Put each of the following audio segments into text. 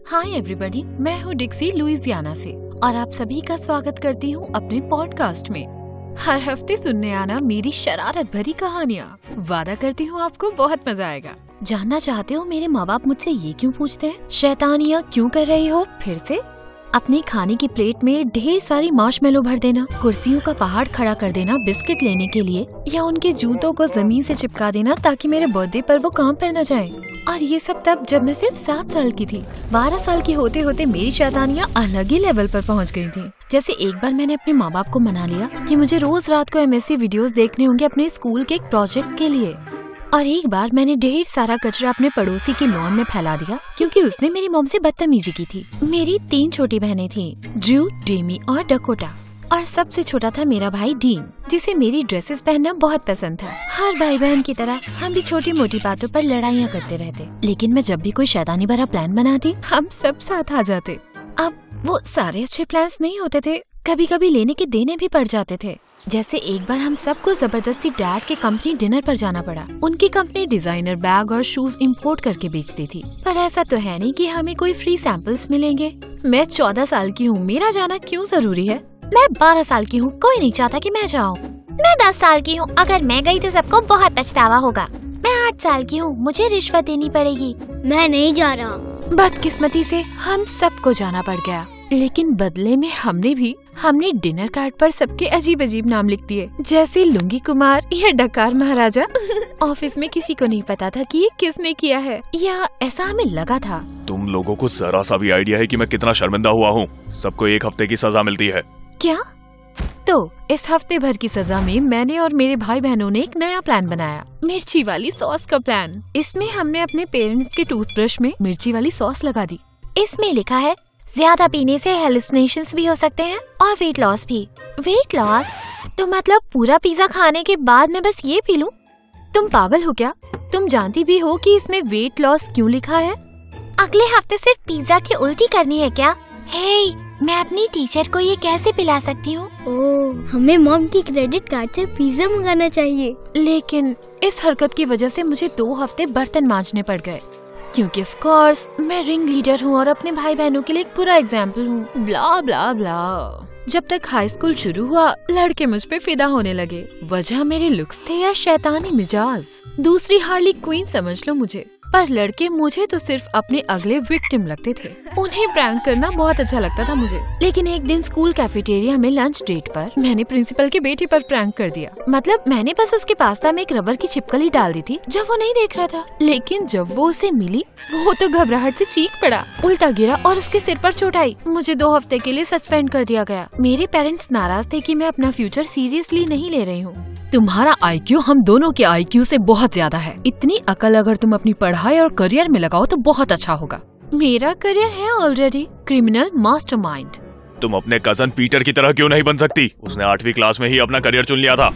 Hi everybody, मैं हूँ डिक्सी Louisiana से और आप सभी का स्वागत करती हूँ अपने पॉडकास्ट में। हर हफ्ते सुनने आना मेरी शरारत भरी कहानियाँ। वादा करती हूँ आपको बहुत मजा आएगा। जानना चाहते हो मेरे माँ बाप मुझसे ये क्यों पूछते हैं, शैतानियाँ क्यों कर रही हो फिर से? अपने खाने की प्लेट में ढेर सारी मार्शमेलो भर देना, कुर्सियों का पहाड़ खड़ा कर देना बिस्किट लेने के लिए, या उनके जूतों को जमीन से चिपका देना ताकि मेरे बर्थडे पर वो काम पर न जाए। और ये सब तब जब मैं सिर्फ 7 साल की थी। 12 साल की होते होते मेरी शैतानियाँ अलग ही लेवल पर पहुँच गई थी। जैसे एक बार मैंने अपने माँ बाप को मना लिया कि मुझे रोज रात को MSc वीडियोस देखने होंगे अपने स्कूल के एक प्रोजेक्ट के लिए। और एक बार मैंने ढेर सारा कचरा अपने पड़ोसी के लॉन में फैला दिया क्योंकि उसने मेरी मॉम से बदतमीजी की थी। मेरी 3 छोटी बहनें थी, ड्रू, डेमी और डकोटा, और सबसे छोटा था मेरा भाई डीन, जिसे मेरी ड्रेसेस पहनना बहुत पसंद था। हर भाई बहन की तरह हम भी छोटी मोटी बातों पर लड़ाइयाँ करते रहते, लेकिन मैं जब भी कोई शैतानी भरा प्लान बनाती हम सब साथ आ जाते। अब वो सारे अच्छे प्लान्स नहीं होते थे, कभी कभी लेने के देने भी पड़ जाते थे। जैसे एक बार हम सबको जबरदस्ती डैड के कंपनी डिनर पर जाना पड़ा। उनकी कंपनी डिजाइनर बैग और शूज इंपोर्ट करके बेचती थी, पर ऐसा तो है नहीं कि हमें कोई फ्री सैंपल्स मिलेंगे। मैं 14 साल की हूँ, मेरा जाना क्यों जरूरी है? मैं 12 साल की हूँ, कोई नहीं चाहता कि मैं जाऊँ। मैं 10 साल की हूँ, अगर मैं गई तो सबको बहुत पछतावा होगा। मैं 8 साल की हूँ, मुझे रिश्वत देनी पड़ेगी। मैं नहीं जा रहा। बदकिस्मती से हम सबको जाना पड़ गया, लेकिन बदले में हमने डिनर कार्ड पर सबके अजीब अजीब नाम लिख दिए, जैसे लुंगी कुमार या डकार महाराजा। ऑफिस में किसी को नहीं पता था कि ये किसने किया है, या ऐसा हमें लगा था। तुम लोगों को जरा सा भी आइडिया है कि मैं कितना शर्मिंदा हुआ हूँ? सबको 1 हफ्ते की सजा मिलती है। क्या? तो इस हफ्ते भर की सजा में मैंने और मेरे भाई बहनों ने एक नया प्लान बनाया, मिर्ची वाली सॉस का प्लान। इसमें हमने अपने पेरेंट्स के टूथब्रश में मिर्ची वाली सॉस लगा दी। इसमें लिखा है ज्यादा पीने से हेलुसिनेशंस भी हो सकते हैं और वेट लॉस भी। Weight loss? तो मतलब पूरा पिज्जा खाने के बाद मैं बस ये पी लूं? तुम पागल हो क्या? तुम जानती भी हो कि इसमें वेट लॉस क्यों लिखा है? अगले हफ्ते सिर्फ पिज्जा की उल्टी करनी है क्या? हे, मैं अपनी टीचर को ये कैसे पिला सकती हूँ? ओह, हमें मॉम की क्रेडिट कार्ड से पिज्जा मंगाना चाहिए। लेकिन इस हरकत की वजह से मुझे 2 हफ्ते बर्तन मांजने पड़ गए, क्योंकि ऑफ कोर्स मैं रिंग लीडर हूँ और अपने भाई बहनों के लिए एक बुरा एग्जाम्पल हूँ। ब्ला ब्ला ब्ला। जब तक हाई स्कूल शुरू हुआ, लड़के मुझ पे फिदा होने लगे। वजह मेरे लुक्स थे या शैतानी मिजाज? दूसरी हार्ली क्वीन समझ लो मुझे, पर लड़के मुझे तो सिर्फ अपने अगले विक्टिम लगते थे। उन्हें प्रैंक करना बहुत अच्छा लगता था मुझे। लेकिन एक दिन स्कूल कैफेटेरिया में लंच डेट पर मैंने प्रिंसिपल के बेटे पर प्रैंक कर दिया। मतलब मैंने बस उसके पास्ता में एक रबर की छिपकली डाल दी थी जब वो नहीं देख रहा था, लेकिन जब वो उसे मिली वो तो घबराहट से चीख पड़ा, उल्टा गिरा और उसके सिर पर चोट आई। मुझे 2 हफ्ते के लिए सस्पेंड कर दिया गया। मेरे पेरेंट्स नाराज थे कि मैं अपना फ्यूचर सीरियसली नहीं ले रही हूँ। तुम्हारा IQ हम दोनों के IQ से बहुत ज्यादा है। इतनी अकल अगर तुम अपनी पढ़ाई और करियर में लगाओ तो बहुत अच्छा होगा। मेरा करियर है ऑलरेडी, क्रिमिनल मास्टरमाइंड। तुम अपने कजन पीटर की तरह क्यों नहीं बन सकती? उसने 8वीं क्लास में ही अपना करियर चुन लिया था।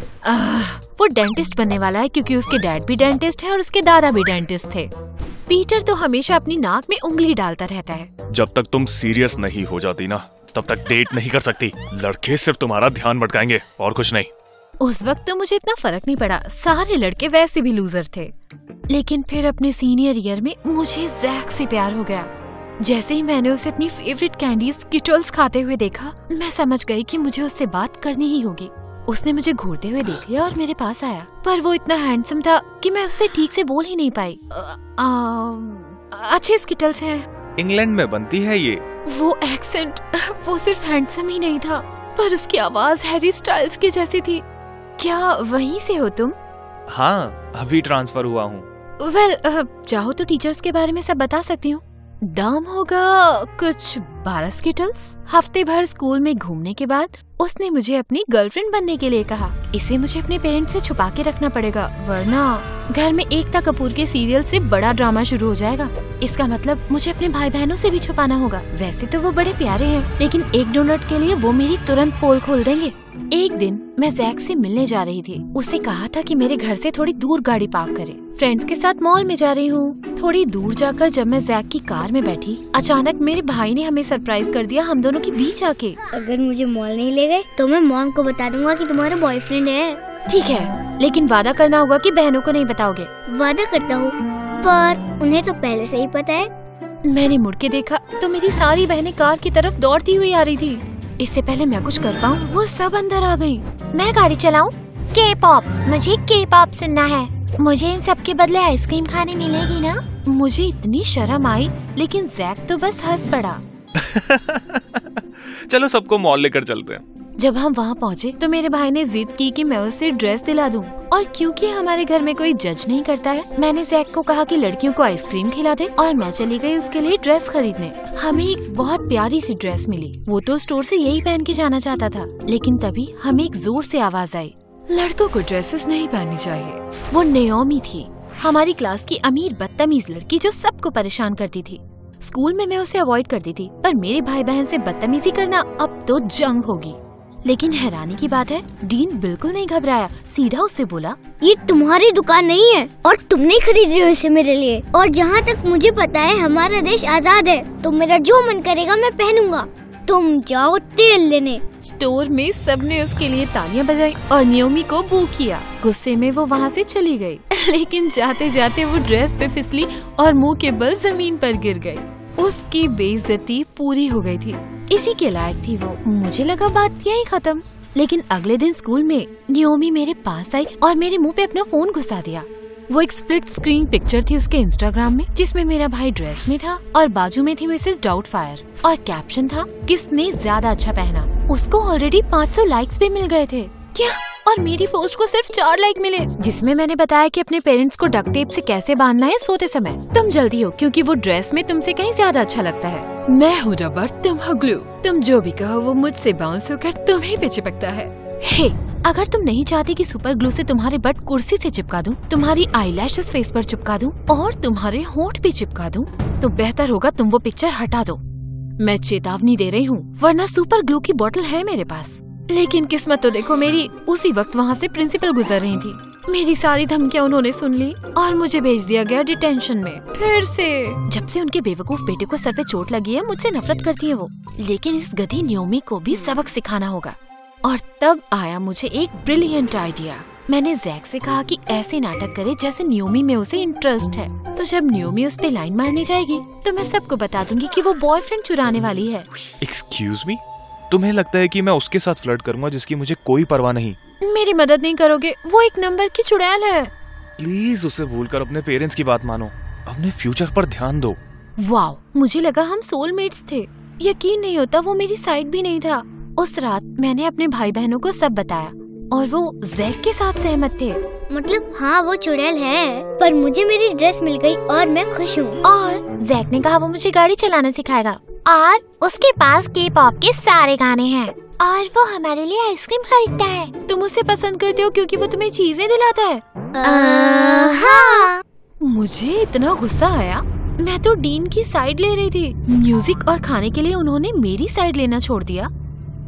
वो डेंटिस्ट बनने वाला है क्योंकि उसके डैड भी डेंटिस्ट है और उसके दादा भी डेंटिस्ट थे। पीटर तो हमेशा अपनी नाक में उंगली डालता रहता है। जब तक तुम सीरियस नहीं हो जाती ना, तब तक डेट नहीं कर सकती। लड़के सिर्फ तुम्हारा ध्यान भटकाएंगे और कुछ नहीं। उस वक्त तो मुझे इतना फर्क नहीं पड़ा, सारे लड़के वैसे भी लूजर थे। लेकिन फिर अपने सीनियर ईयर में मुझे जैक से प्यार हो गया। जैसे ही मैंने उसे अपनी फेवरेट कैंडी स्किटल्स खाते हुए देखा, मैं समझ गई कि मुझे उससे बात करनी ही होगी। उसने मुझे घूरते हुए देख लिया और मेरे पास आया, पर वो इतना हैंडसम था कि मैं उससे ठीक से बोल ही नहीं पाई। अच्छे स्किटल्स हैं। इंग्लैंड में बनती है ये। वो एक्सेंट, वो सिर्फ हैंडसम ही नहीं था, पर उसकी आवाज हैरी स्टाइल्स की जैसी थी। क्या वहीं से हो तुम? हाँ, अभी ट्रांसफर हुआ हूँ। वेल, चाहो तो टीचर्स के बारे में सब बता सकती हूँ। दाम होगा कुछ 12 स्किटल्स। हफ्ते भर स्कूल में घूमने के बाद उसने मुझे अपनी गर्लफ्रेंड बनने के लिए कहा। इसे मुझे अपने पेरेंट्स से छुपा के रखना पड़ेगा, वरना घर में एकता कपूर के सीरियल से बड़ा ड्रामा शुरू हो जाएगा। इसका मतलब मुझे अपने भाई बहनों से भी छुपाना होगा। वैसे तो वो बड़े प्यारे हैं, लेकिन एक डोनट के लिए वो मेरी तुरंत पोल खोल देंगे। एक दिन मैं जैक से मिलने जा रही थी। उससे कहा था कि मेरे घर से थोड़ी दूर गाड़ी पार्क करे। फ्रेंड्स के साथ मॉल में जा रही हूँ। थोड़ी दूर जाकर जब मैं जैक की कार में बैठी, अचानक मेरे भाई ने हमें सरप्राइज कर दिया हम दोनों के बीच आके। अगर मुझे मॉल नहीं ले गए तो मैं मॉम को बता दूंगा कि तुम्हारा बॉयफ्रेंड है। ठीक है, लेकिन वादा करना होगा कि बहनों को नहीं बताओगे। वादा करता हूँ, पर उन्हें तो पहले से ही पता है। मैंने मुड़ के देखा तो मेरी सारी बहनें कार की तरफ दौड़ती हुई आ रही थी। इससे पहले मैं कुछ कर पाऊँ वो सब अंदर आ गई। मैं गाड़ी चलाऊं? के-पॉप, मुझे के-पॉप सुनना है। मुझे इन सब के बदले आइसक्रीम खाने मिलेगी ना? मुझे इतनी शर्म आई, लेकिन जैक तो बस हंस पड़ा। चलो सबको मॉल लेकर चलते हैं। जब हम वहाँ पहुँचे तो मेरे भाई ने जिद की कि मैं उसे ड्रेस दिला दूं, और क्योंकि हमारे घर में कोई जज नहीं करता है, मैंने जैक को कहा कि लड़कियों को आइसक्रीम खिला दे, और मैं चली गई उसके लिए ड्रेस खरीदने। हमें एक बहुत प्यारी सी ड्रेस मिली। वो तो स्टोर से यही पहन के जाना चाहता था, लेकिन तभी हमें एक जोर से आवाज आई, लड़कों को ड्रेसेस नहीं पहननी चाहिए। वो नाओमी थी, हमारी क्लास की अमीर बदतमीज लड़की जो सबको परेशान करती थी। स्कूल में मैं उसे अवॉइड करती थी, पर मेरे भाई बहन से बदतमीजी करना अब तो जंग होगी। लेकिन हैरानी की बात है, डीन बिल्कुल नहीं घबराया, सीधा उससे बोला, ये तुम्हारी दुकान नहीं है और तुम नहीं खरीद रहे हो इसे मेरे लिए। और जहाँ तक मुझे पता है हमारा देश आजाद है, तो मेरा जो मन करेगा मैं पहनूंगा। तुम जाओ तेल लेने। स्टोर में सबने उसके लिए तालियां बजाई और नाओमी को बू किया। गुस्से में वो वहाँ से चली गई, लेकिन जाते जाते वो ड्रेस पे फिसली और मुंह के बल जमीन पर गिर गई। उसकी बेइज्जती पूरी हो गई थी, इसी के लायक थी वो। मुझे लगा बात यही खत्म, लेकिन अगले दिन स्कूल में नाओमी मेरे पास आई और मेरे मुंह पे अपना फोन घुसा दिया। वो एक स्प्लिट स्क्रीन पिक्चर थी उसके इंस्टाग्राम में, जिसमें मेरा भाई ड्रेस में था और बाजू में थी मिसेस डाउटफायर, और कैप्शन था, किसने ज्यादा अच्छा पहना। उसको ऑलरेडी 500 लाइक्स भी मिल गए थे। क्या? और मेरी पोस्ट को सिर्फ 4 लाइक मिले, जिसमें मैंने बताया कि अपने पेरेंट्स को डक्ट टेप से कैसे बांधना है सोते समय। तुम जल्दी हो, क्योंकि वो ड्रेस में तुमसे कहीं ज्यादा अच्छा लगता है। मैं हूँ रबर, तुम हो ग्लू। तुम जो भी कहो वो मुझसे बाउंस होकर तुम्हीं पे चिपकता है। हे, अगर तुम नहीं चाहती कि सुपर ग्लू से तुम्हारे बट कुर्सी से चिपका दूं, तुम्हारी आईलैशेस फेस पर चिपका दूं और तुम्हारे होंठ भी चिपका दूं, तो बेहतर होगा तुम वो पिक्चर हटा दो। मैं चेतावनी दे रही हूँ, वरना सुपर ग्लू की बोतल है मेरे पास। लेकिन किस्मत तो देखो मेरी, उसी वक्त वहाँ से प्रिंसिपल गुजर रही थी। मेरी सारी धमकियाँ उन्होंने सुन ली और मुझे भेज दिया गया डिटेंशन में फिर से। जब से उनके बेवकूफ बेटे को सर पे चोट लगी है, मुझसे नफरत करती है वो। लेकिन इस गधी नाओमी को भी सबक सिखाना होगा। और तब आया मुझे एक ब्रिलियंट आइडिया। मैंने जैक से कहा कि ऐसे नाटक करे जैसे नाओमी में उसे इंटरेस्ट है। तो जब नाओमी उस पे लाइन मारने जाएगी तो मैं सबको बता दूंगी कि वो बॉयफ्रेंड चुराने वाली है। एक्सक्यूज मी, तुम्हें लगता है कि मैं उसके साथ फ्लर्ट करूंगा जिसकी मुझे कोई परवाह नहीं? मेरी मदद नहीं करोगे? वो एक नंबर की चुड़ैल है। प्लीज उसे भूलकर अपने पेरेंट्स की बात मानो, अपने फ्यूचर पर ध्यान दो। वाओ, मुझे लगा हम सोलमेट्स थे। यकीन नहीं होता वो मेरी साइड भी नहीं था। उस रात मैंने अपने भाई बहनों को सब बताया और वो जैक के साथ सहमत थे। मतलब हाँ वो चुड़ैल है, पर मुझे मेरी ड्रेस मिल गई और मैं खुश हूँ। और जैक ने कहा वो मुझे गाड़ी चलाना सिखाएगा और उसके पास के-पॉप के सारे गाने हैं और वो हमारे लिए आइसक्रीम खरीदता है। तुम उसे पसंद करते हो क्योंकि वो तुम्हें चीजें दिलाता है? हाँ। मुझे इतना गुस्सा आया, मैं तो डीन की साइड ले रही थी। म्यूजिक और खाने के लिए उन्होंने मेरी साइड लेना छोड़ दिया।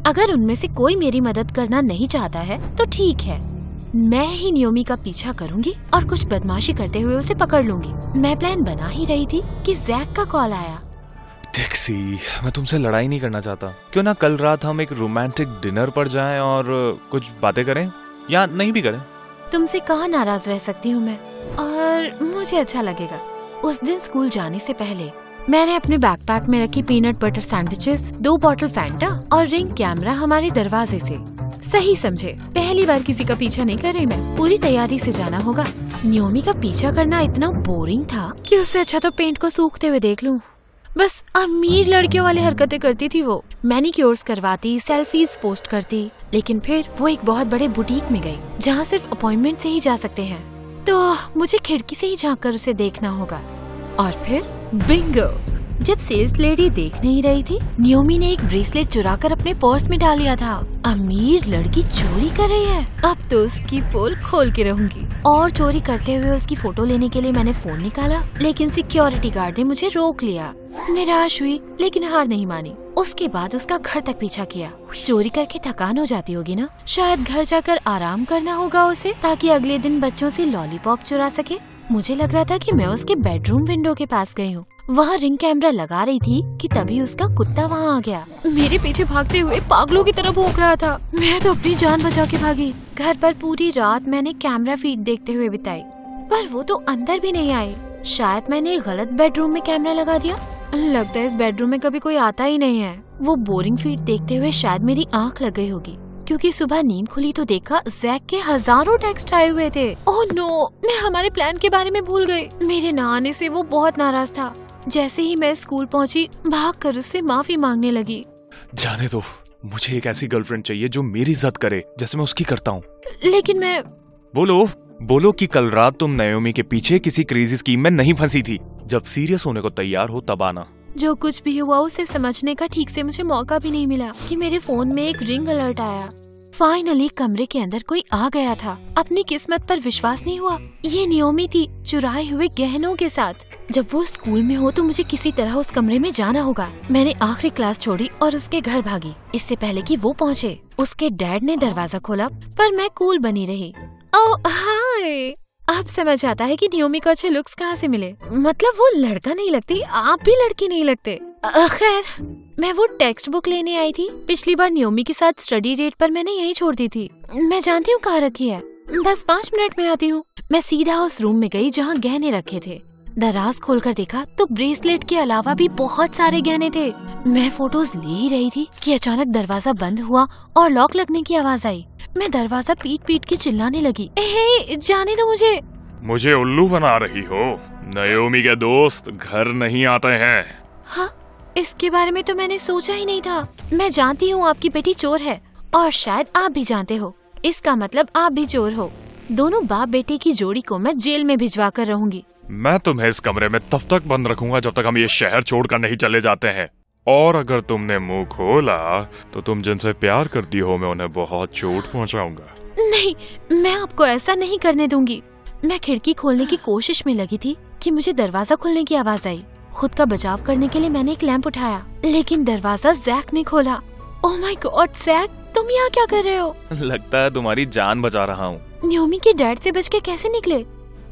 अगर उनमें से कोई मेरी मदद करना नहीं चाहता है तो ठीक है, मैं ही नाओमी का पीछा करूंगी और कुछ बदमाशी करते हुए उसे पकड़ लूंगी। मैं प्लान बना ही रही थी कि जैक का कॉल आया। डिक्सी, मैं तुमसे लड़ाई नहीं करना चाहता। क्यों ना कल रात हम एक रोमांटिक डिनर पर जाएं और कुछ बातें करें, या नहीं भी करें? तुमसे कहाँ नाराज रह सकती हूँ मैं, और मुझे अच्छा लगेगा। उस दिन स्कूल जाने से पहले मैंने अपने बैकपैक में रखी peanut butter sandwiches, 2 bottle Fanta और रिंग कैमरा हमारे दरवाजे से। सही समझे, पहली बार किसी का पीछा नहीं कर रही मैं, पूरी तैयारी से जाना होगा। नाओमी का पीछा करना इतना बोरिंग था कि उससे अच्छा तो पेंट को सूखते हुए देख लूं। बस अमीर लड़कियों वाली हरकतें करती थी वो। मैनिक्योर्स करवाती, सेल्फीज पोस्ट करती, लेकिन फिर वो एक बहुत बड़े बुटीक में गई जहाँ सिर्फ अपॉइंटमेंट से ही जा सकते हैं। तो मुझे खिड़की से ही झांक कर उसे देखना होगा। और फिर बिंगो, जब सेल्स लेडी देख नहीं रही थी, नाओमी ने एक ब्रेसलेट चुराकर अपने पर्स में डाल लिया था। अमीर लड़की चोरी कर रही है, अब तो उसकी पोल खोल के रहूंगी। और चोरी करते हुए उसकी फोटो लेने के लिए मैंने फोन निकाला, लेकिन सिक्योरिटी गार्ड ने मुझे रोक लिया। निराश हुई लेकिन हार नहीं मानी। उसके बाद उसका घर तक पीछा किया। चोरी करके थकान हो जाती होगी ना, शायद घर जाकर आराम करना होगा उसे, ताकि अगले दिन बच्चों से लॉलीपॉप चुरा सके। मुझे लग रहा था कि मैं उसके बेडरूम विंडो के पास गई हूँ। वहाँ रिंग कैमरा लगा रही थी कि तभी उसका कुत्ता वहाँ आ गया। मेरे पीछे भागते हुए पागलों की तरह भौंक रहा था। मैं तो अपनी जान बचा के भागी। घर पर पूरी रात मैंने कैमरा फीड देखते हुए बिताई, पर वो तो अंदर भी नहीं आए। शायद मैंने गलत बेडरूम में कैमरा लगा दिया। लगता है इस बेडरूम में कभी कोई आता ही नहीं है। वो बोरिंग फीट देखते हुए शायद मेरी आंख लग गई होगी, क्योंकि सुबह नींद खुली तो देखा जैक के हजारों टेक्स्ट आए हुए थे। ओह नो, मैं हमारे प्लान के बारे में भूल गई। मेरे ना आने से वो बहुत नाराज था। जैसे ही मैं स्कूल पहुंची, भागकर उससे माफी मांगने लगी। जाने दो, मुझे एक ऐसी गर्लफ्रेंड चाहिए जो मेरी इज्जत करे जैसे मैं उसकी करता हूँ। लेकिन मैं बोलो कि कल रात तुम नाओमी के पीछे किसी क्रेजी स्कीम में नहीं फंसी थी। जब सीरियस होने को तैयार हो तब आना। जो कुछ भी हुआ उसे समझने का ठीक से मुझे मौका भी नहीं मिला कि मेरे फोन में एक रिंग अलर्ट आया। फाइनली कमरे के अंदर कोई आ गया था। अपनी किस्मत पर विश्वास नहीं हुआ। ये नाओमी थी, चुराए हुए गहनों के साथ। जब वो स्कूल में हो तो मुझे किसी तरह उस कमरे में जाना होगा। मैंने आखिरी क्लास छोड़ी और उसके घर भागी, इससे पहले कि वो पहुँचे। उसके डैड ने दरवाजा खोला, पर मैं कूल बनी रही। ओह हाय, अब समझ आता है कि नाओमी को अच्छे लुक्स कहाँ से मिले। मतलब वो लड़का नहीं लगती, आप भी लड़की नहीं लगते। खैर, मैं वो टेक्स्ट बुक लेने आई थी। पिछली बार नाओमी के साथ स्टडी डेट पर मैंने यही छोड़ दी थी। मैं जानती हूँ कहाँ रखी है, बस 5 मिनट में आती हूँ। मैं सीधा उस रूम में गई जहाँ गहने रखे थे। दराज खोलकर देखा तो ब्रेसलेट के अलावा भी बहुत सारे गहने थे। मैं फोटोज ले ही रही थी कि अचानक दरवाजा बंद हुआ और लॉक लगने की आवाज आई। मैं दरवाजा पीट के चिल्लाने लगी, हे जाने दो मुझे उल्लू बना रही हो? नाओमी के दोस्त घर नहीं आते हैं। हाँ, इसके बारे में तो मैंने सोचा ही नहीं था। मैं जानती हूँ आपकी बेटी चोर है, और शायद आप भी जानते हो। इसका मतलब आप भी चोर हो। दोनों बाप बेटे की जोड़ी को मैं जेल में भिजवा कर रहूंगी। मैं तुम्हें इस कमरे में तब तक बंद रखूंगा जब तक हम ये शहर छोड़कर नहीं चले जाते हैं। और अगर तुमने मुंह खोला तो तुम जिनसे प्यार करती हो, मैं उन्हें बहुत चोट पहुंचाऊंगा। नहीं, मैं आपको ऐसा नहीं करने दूंगी। मैं खिड़की खोलने की कोशिश में लगी थी कि मुझे दरवाजा खुलने की आवाज आई। खुद का बचाव करने के लिए मैंने एक लैंप उठाया, लेकिन दरवाजा जैक ने खोला। ओह माय गॉड जैक, तुम यहाँ क्या कर रहे हो? लगता है तुम्हारी जान बचा रहा हूँ। नाओमी के डैड से बच के कैसे निकले?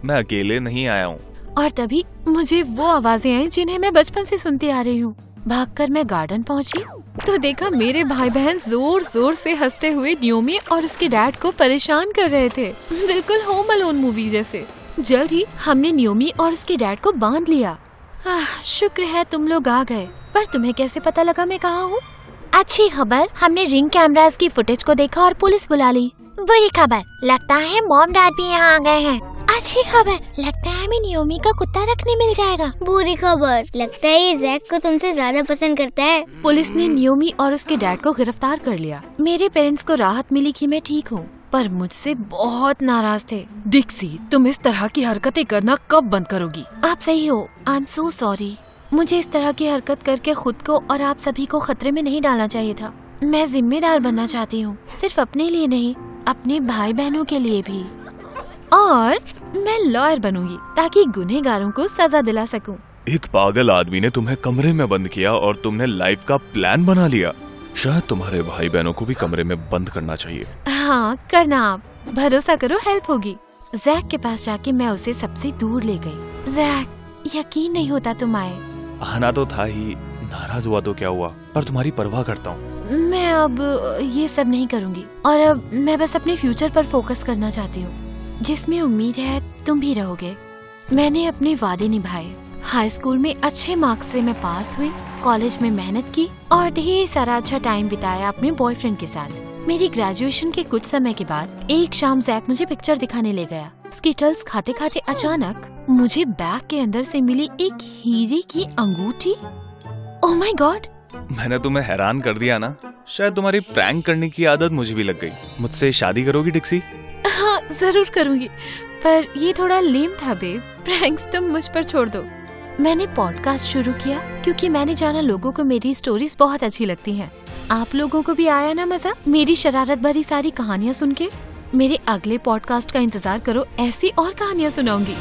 मैं अकेले नहीं आया हूँ। और तभी मुझे वो आवाजें आई जिन्हें मैं बचपन से सुनती आ रही हूँ। भागकर मैं गार्डन पहुँची तो देखा मेरे भाई बहन जोर जोर से हंसते हुए नाओमी और उसके डैड को परेशान कर रहे थे, बिल्कुल होम अलोन मूवी जैसे। जल्द ही हमने नाओमी और उसके डैड को बांध लिया। शुक्र है तुम लोग आ गए। पर तुम्हें कैसे पता लगा मैं कहाँ हूँ? अच्छी खबर, हमने रिंग कैमरास की फुटेज को देखा और पुलिस बुला ली। बुरी खबर, लगता है मॉम डैड भी यहाँ आ गए हैं। अच्छी खबर, लगता है हमें नाओमी का कुत्ता रखने मिल जाएगा। बुरी खबर, लगता है ये जैक को तुमसे ज्यादा पसंद करता है। पुलिस ने नाओमी और उसके डैड को गिरफ्तार कर लिया। मेरे पेरेंट्स को राहत मिली कि मैं ठीक हूँ, पर मुझसे बहुत नाराज थे। डिक्सी, तुम इस तरह की हरकतें करना कब बंद करोगी? आप सही हो, आई एम सो सॉरी। मुझे इस तरह की हरकत करके खुद को और आप सभी को खतरे में नहीं डालना चाहिए था। मैं जिम्मेदार बनना चाहती हूँ, सिर्फ अपने लिए नहीं, अपने भाई बहनों के लिए भी। और मैं लॉयर बनूंगी ताकि गुनहगारों को सजा दिला सकूं। एक पागल आदमी ने तुम्हें कमरे में बंद किया और तुमने लाइफ का प्लान बना लिया। शायद तुम्हारे भाई बहनों को भी कमरे में बंद करना चाहिए। हाँ, करना आप। भरोसा करो, हेल्प होगी। जैक के पास जाके मैं उसे सबसे दूर ले गई। जैक, यकीन नहीं होता तुम आए। आना तो था ही, नाराज हुआ तो क्या हुआ, पर तुम्हारी परवाह करता हूँ। मैं अब ये सब नहीं करूँगी और अब मैं बस अपने फ्यूचर पर फोकस करना चाहती हूँ, जिसमें उम्मीद है तुम भी रहोगे। मैंने अपने वादे निभाए। हाई स्कूल में अच्छे मार्क्स से मैं पास हुई, कॉलेज में मेहनत की और ढेर सारा अच्छा टाइम बिताया अपने बॉयफ्रेंड के साथ। मेरी ग्रेजुएशन के कुछ समय के बाद एक शाम जैक मुझे पिक्चर दिखाने ले गया। स्किटल्स खाते खाते अचानक मुझे बैग के अंदर से मिली एक हीरे की अंगूठी। Oh my God! मैंने तुम्हें हैरान कर दिया ना? शायद तुम्हारी प्रैंक करने की आदत मुझे भी लग गई। मुझसे शादी करोगी डिक्सी? हाँ, जरूर करूँगी, पर ये थोड़ा लेम था बेब। प्रैंक्स तुम मुझ पर छोड़ दो। मैंने पॉडकास्ट शुरू किया क्योंकि मैंने जाना लोगों को मेरी स्टोरीज बहुत अच्छी लगती हैं। आप लोगों को भी आया ना मजा मेरी शरारत भरी सारी कहानियाँ सुन के? मेरे अगले पॉडकास्ट का इंतजार करो, ऐसी और कहानियाँ सुनाऊंगी।